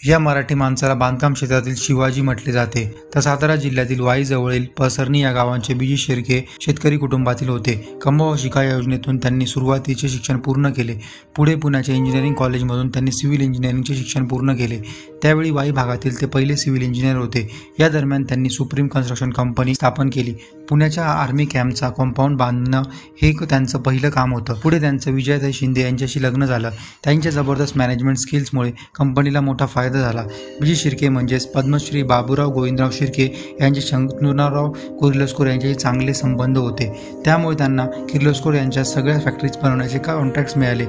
या मराठी माणसाला बांधकाम क्षेत्रातील शिवाजी म्हटले जाते. तर सातारा जिल्ह्यातील वाई जवळील पसरणी या गावांचे बीजी शिर्के शेतकरी कुटुंबातील होते. कमवा शिका या योजनेतून त्यांनी सुरुवातीचे शिक्षण पूर्ण केले. पुढे पुण्याच्या इंजिनिअरिंग कॉलेजमधून त्यांनी सिव्हिल इंजिनिअरिंगचे शिक्षण पूर्ण केले. त्यावेळी वाई भागातील ते पहिले सिव्हिल इंजिनियर होते. या दरम्यान त्यांनी सुप्रीम कन्स्ट्रक्शन कंपनी स्थापन केली. पुण्याच्या आर्मी कॅम्पचा कंपाऊंड बांधणं हे त्यांचं पहिलं काम होतं. पुढे त्यांचं विजयताई शिंदे यांच्याशी लग्न झालं. त्यांच्या जबरदस्त मॅनेजमेंट स्किल्समुळे कंपनीला मोठा फायदा झाला. बीजी शिर्के म्हणजेच पद्मश्री बाबूराव गोविंदराव शिर्के यांचे शंतनुराव किर्लोस्कर यांच्याशी चांगले संबंध होते. त्यामुळे त्यांना किर्लोस्कर यांच्या सगळ्या फॅक्टरीज बनवण्याचे कॉन्ट्रॅक्ट्स मिळाले.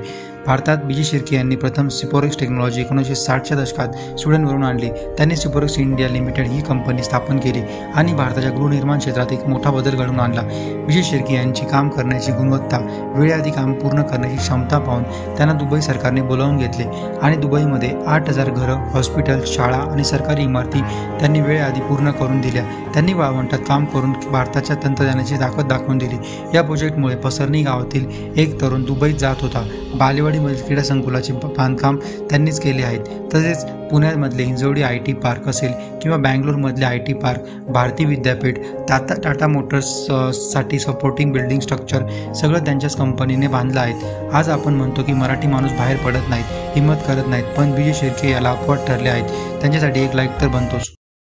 भारतात बीजी शिर्के यांनी प्रथम सिपोरेक्स टेक्नॉलॉजी 1960च्या दशकात स्वीडनवरून आणली. त्यांनी सिपोरेक्स इंडिया लिमिटेड ही कंपनी स्थापन केली आणि भारताच्या गृहनिर्माण क्षेत्रात एक मोठा बदल घडवून आणला. बीजी शिर्के यांची काम करण्याची गुणवत्ता, वेळेआधी काम पूर्ण करण्याची क्षमता पाहून त्यांना दुबई सरकारने बोलावून घेतले आणि दुबईमध्ये 8,000 घरं, हॉस्पिटल, शाळा आणि सरकारी इमारती त्यांनी वेळेआधी पूर्ण करून दिल्या. त्यांनी वाळवंटात काम करून भारताच्या तंत्रज्ञानाची ताकद दाखवून दिली. या प्रोजेक्टमुळे पसरणी गावातील एक तरुण दुबईत जात होता. बालेवाडीमधील क्रीडा संकुलाचे बांधकाम त्यांनीच केले आहेत. तसेच पुण्यामधले हिंजवडी IT पार्क असेल किंवा बँगलोरमधले IT park, Bharati Vidyapeeth, Tata Motors साठी सपोर्टिंग बिल्डिंग स्ट्रक्चर सगळं त्यांच्याच कंपनीने बांधलं आहेत. आज आपण म्हणतो की मराठी माणूस बाहेर पडत नाहीत, हिंमत करत नाहीत, पण बीजी शिर्के याला अपवाद ठरले आहेत. त्यांच्यासाठी एक लाईक तर बनतोच.